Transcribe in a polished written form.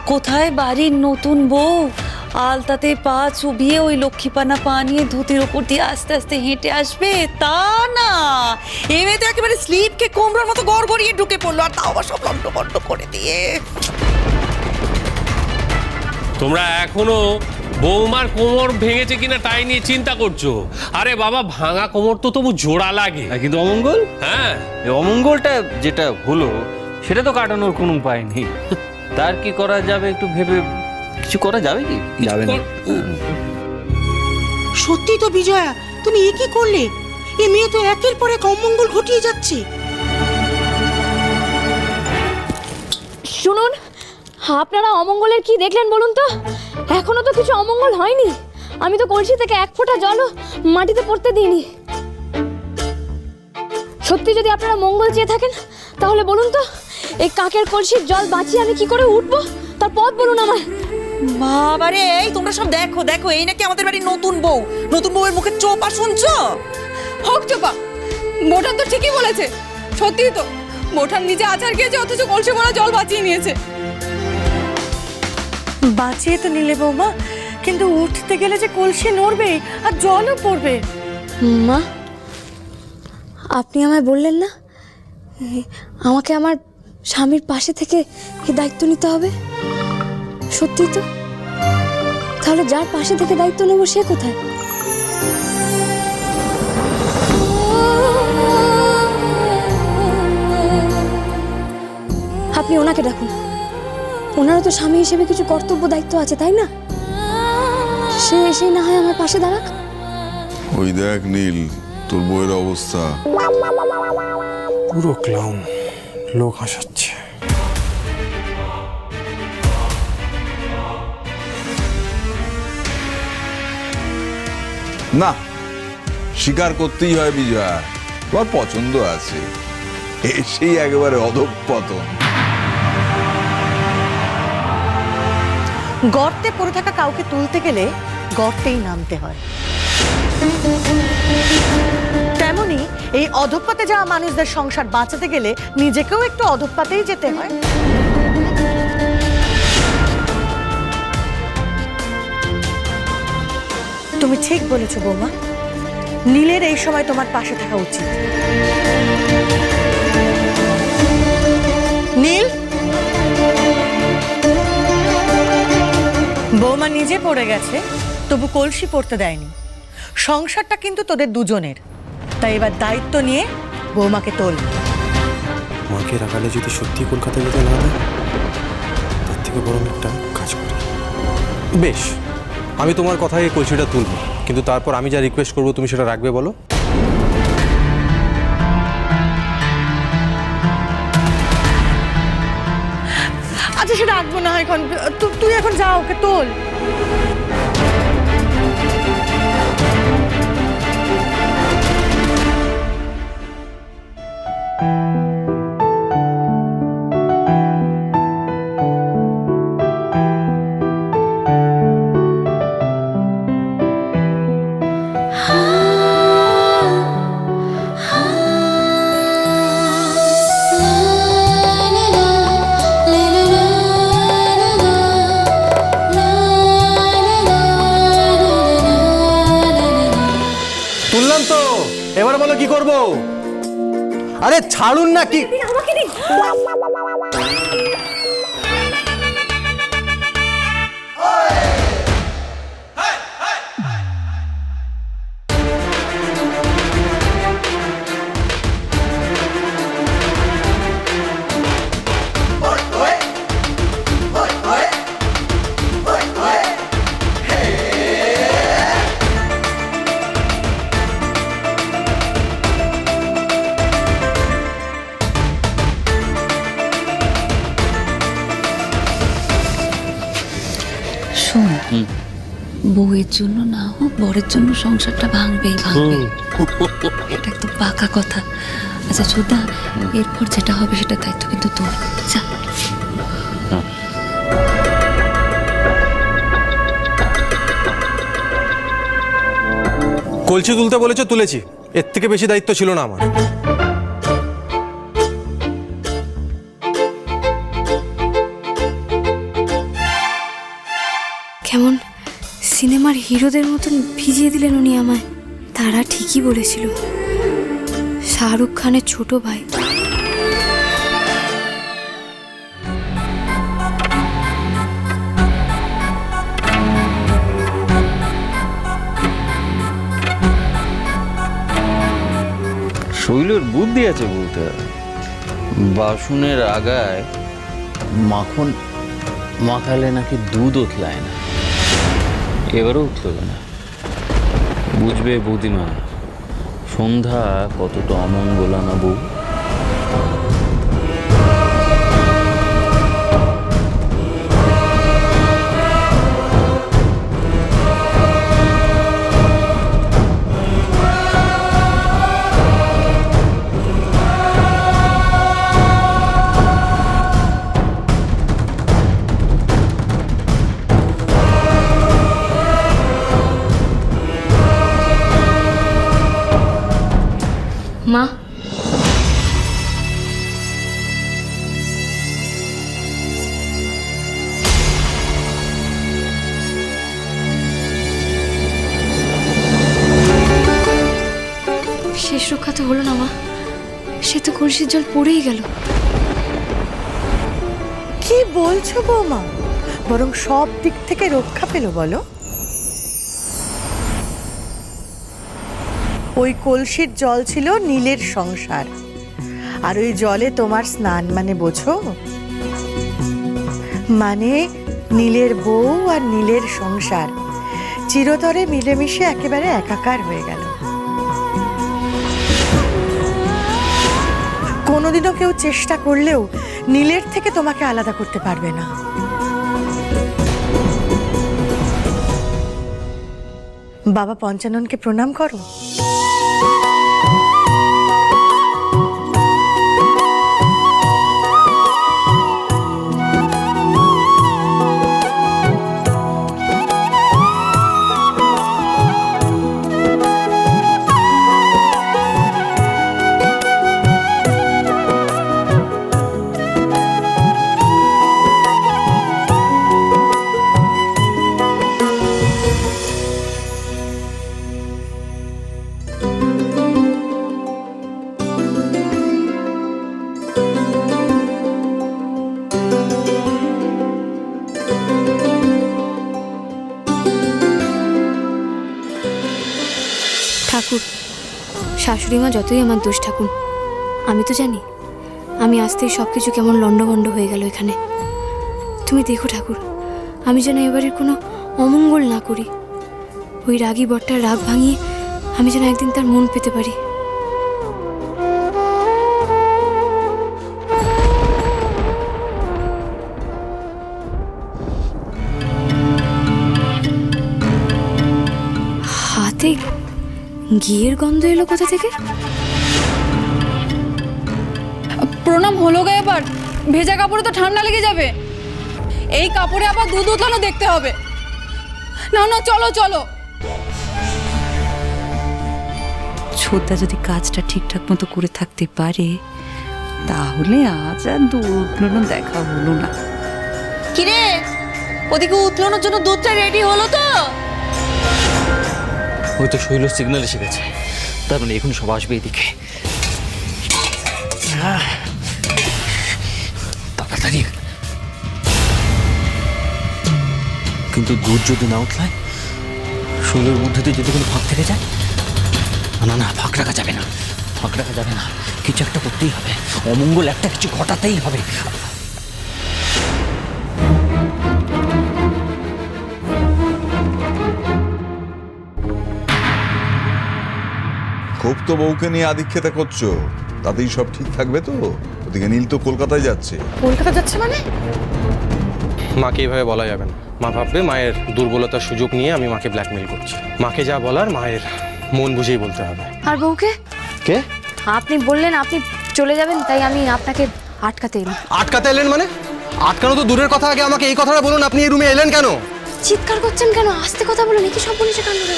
কোথায় বাড়ির নতুন বউ আলতাতে পা চুবিয়ে ওই লক্ষ্মীপানা পা নিয়ে ধুতির ওপর দিয়ে আস্তে আস্তে হেঁটে আসবে, তা না। এমনি তো একেবারে স্লিপকে কুমড়োর মতো গড়গড়িয়ে ঢুকে পড়লো, আর তাও আবার সব লন্ডভন্ড করে দিয়ে। তোমরা এখনো বৌমার কোমর ভেঙেছে কিনা তাই নিয়ে চিন্তা করছো? আরে বাবা, ভাঙা কোমর তো তবু জোড়া লাগে। কিন্তু অমঙ্গল, হ্যাঁ, এই অমঙ্গলটা যেটা হলো সেটা তো কাটানোর কোনো উপায় নেই। তার কি করা যাবে একটু ভেবে কিছু করা যাবে কি? যাবে না। সত্যি তো বিজয়া, তুমি এ কি করলে? এ মেয়ে তো একের পর এক অমঙ্গল ঘটিয়ে যাচ্ছে। শুনুন, আপনারা অমঙ্গলের কি দেখলেন বলুন তো? এখনো তো কিছু অমঙ্গল হয়নি। আমি তো কলসি থেকে এক ফোঁটা জলও মাটিতে পড়তে দিইনি। সত্যি যদি আপনারা মঙ্গল চেয়ে থাকেন তাহলে বলুন তো, এই কাকের কলসির জল বাঁচিয়ে আমি কি করে উঠবো তার পথ বলুন আমায়। বাবারে, এই তোমরা সব দেখো দেখো, এই নাকি আমাদের বাড়ির নতুন বউ। নতুন বউয়ের মুখে চোপা শুনছো? হোক চোপা, বোঠান তো ঠিকই বলেছে। সত্যি তো, বোঠান নিজে আচার খেয়েছে অথচ কলসি ভরা জল বাঁচিয়ে নিয়েছে। বাঁচিয়ে তো নিলে বৌমা, কিন্তু উঠতে গেলে যে কলসি নড়বে আর জলও পড়বে। মা, আপনি আমায় বললেন না আমাকে আমার স্বামীর পাশে থেকে এই দায়িত্ব নিতে হবে? সত্যি তো? তাহলে যার পাশে থেকে দায়িত্ব নেব সে কোথায়? আপনি ওনাকে ডাকুন। ওনারও তো স্বামী হিসেবে কিছু কর্তব্য দায়িত্ব আছে, তাই না? সে এসেই না হয় আমার পাশে দাঁড়াক। ওই দেখ নীল, তোর বইয়ের অবস্থা। পুরো ক্লাউন, লোক হাসাচ্ছে। না, স্বীকার করতেই হয় বিজয়া, তোমার পছন্দ আছে। এসেই একেবারে অধঃপতন। গর্তে পড়ে থাকা কাউকে তুলতে গেলে গর্তেই নামতে হয়। তেমনি এই অধঃপতে যাওয়া মানুষদের সংসার বাঁচাতে গেলে নিজেকেও একটু অধঃপতেই যেতে হয়। তুমি ঠিক বলেছো বৌমা, নীলের এই সময় তোমার পাশে থাকা উচিত। নীল, বৌমা নিজে পড়ে গেছে, তবু কলসি পড়তে দেয়নি। সংসারটা কিন্তু তোদের দুজনের, তাই এবার দায়িত্ব নিয়ে বৌমাকে তোল। মাকে রাখালে যদি সত্যি কলকাতা যেতে না দেয়, তার থেকে বরং একটা কাজ করি। বেশ, আমি তোমার কথায় এই কলসিটা তুলব, কিন্তু তারপর আমি যা রিকোয়েস্ট করবো তুমি সেটা রাখবে বলো? আচ্ছা, সেটা রাখবো না হয়, এখন তুই এখন যা, ওকে তোল। তুললাম তো, এবার বলো কি করব? আরে ছাড়ুন না কি? আমাকে দিন। শোন, বউয়ের জন্য না হোক বরের জন্য সংসারটা ভাঙবেই ভাঙবে, এটা একদম পাকা কথা। আচ্ছা ছোটা, এরপর যেটা হবে সেটা দায়িত্ব কিন্তু তোর। যা। কলসি তুলতে বলেছো, তুলেছি। এর থেকে বেশি দায়িত্ব ছিল না আমার। কেমন সিনেমার হিরোদের মতন ভিজিয়ে দিলেন উনি আমায়। তারা ঠিকই বলেছিল, শাহরুখ খানের ছোট ভাই। শৈলের বুদ্ধি আছে বলতে হবে। বাসনের আগায় মাখন মাখালে নাকি দুধ উতলায় না, এবারও উতলবে না। বুঝবে বৌদিমা সন্ধ্যা কতটা অমঙ্গলা না বউ। মা, শেষ রক্ষা তো হলো না মা, সে তো কলসির জল পড়েই গেল। কি বলছো বৌমা? বরং সব দিক থেকে রক্ষা পেল বলো। ওই কলসির জল ছিল নীলের সংসার, আর ওই জলে তোমার স্নান মানে বোঝো? মানে নীলের বউ আর নীলের সংসার চিরতরে মিলেমিশে একেবারে একাকার হয়ে গেল। কোনোদিনও কেউ চেষ্টা করলেও নীলের থেকে তোমাকে আলাদা করতে পারবে না। বাবা পঞ্চাননকে প্রণাম করো। ঠাকুর, শাশুড়ি মা যতই আমার দোষ ঠাকুর, আমি তো জানি আমি আসতেই সব কিছু কেমন লণ্ডভণ্ড হয়ে গেল এখানে। তুমি দেখো ঠাকুর, আমি যেন এবারের কোনো অমঙ্গল না করি। ওই রাগী বটটার রাগ ভাঙিয়ে আমি যেন একদিন তার মন পেতে পারি। হাতে ঘিয়ের গন্ধ এলো কোথা থেকে? প্রণাম হলো গা, এবার ভেজা কাপড়ে তো ঠান্ডা লেগে যাবে। এই কাপড়ে আবার দুধ উতলানো দেখতে হবে। না না, চলো চলো। ছোটদা যদি কাজটা ঠিকঠাক মতো করে থাকতে পারে তাহলে আজ আর দুধ উতলানো দেখা হলো না। কিরে, ওদিকে উতলানোর জন্য দুধটা রেডি হলো তো? ওই তো শৈল সিগন্যাল এসে গেছে, তার মানে এখন সব আসবে এদিকে। তাড়াতাড়ি। কিন্তু দুধ যদি না উঠলায়, শৈলের মধ্যে দিয়ে যদি কোনো ফাঁক থেকে যায়, না না, ফাঁক রাখা যাবে না, ফাঁক রাখা যাবে না। কিছু একটা করতেই হবে, অমঙ্গল একটা কিছু ঘটাতেই হবে। খুব তো বউকে নিয়ে আদিক্ষেতা করছো, তাতেই সব ঠিক থাকবে তো? ওদিকে নীল তো কলকাতায় যাচ্ছে। কলকাতা যাচ্ছে মানে? মাকে এভাবে বলা যাবে না। মা ভাববে মায়ের দুর্বলতার সুযোগ নিয়ে আমি মাকে ব্ল্যাকমেল করছি। মাকে যা বলার মায়ের মন বুঝেই বলতে হবে। আর বউকে? কে? আপনি বললেন আপনি চলে যাবেন, তাই আমি আপনাকে আটকাতে এলাম। আটকাতে এলেন মানে? আটকানো তো দূরের কথা, আগে আমাকে এই কথাটা বলুন, আপনি এই রুমে এলেন কেন? চিৎকার করছেন কেন? আস্তে কথা বলুন, কি সব বলেছে কান ধরে?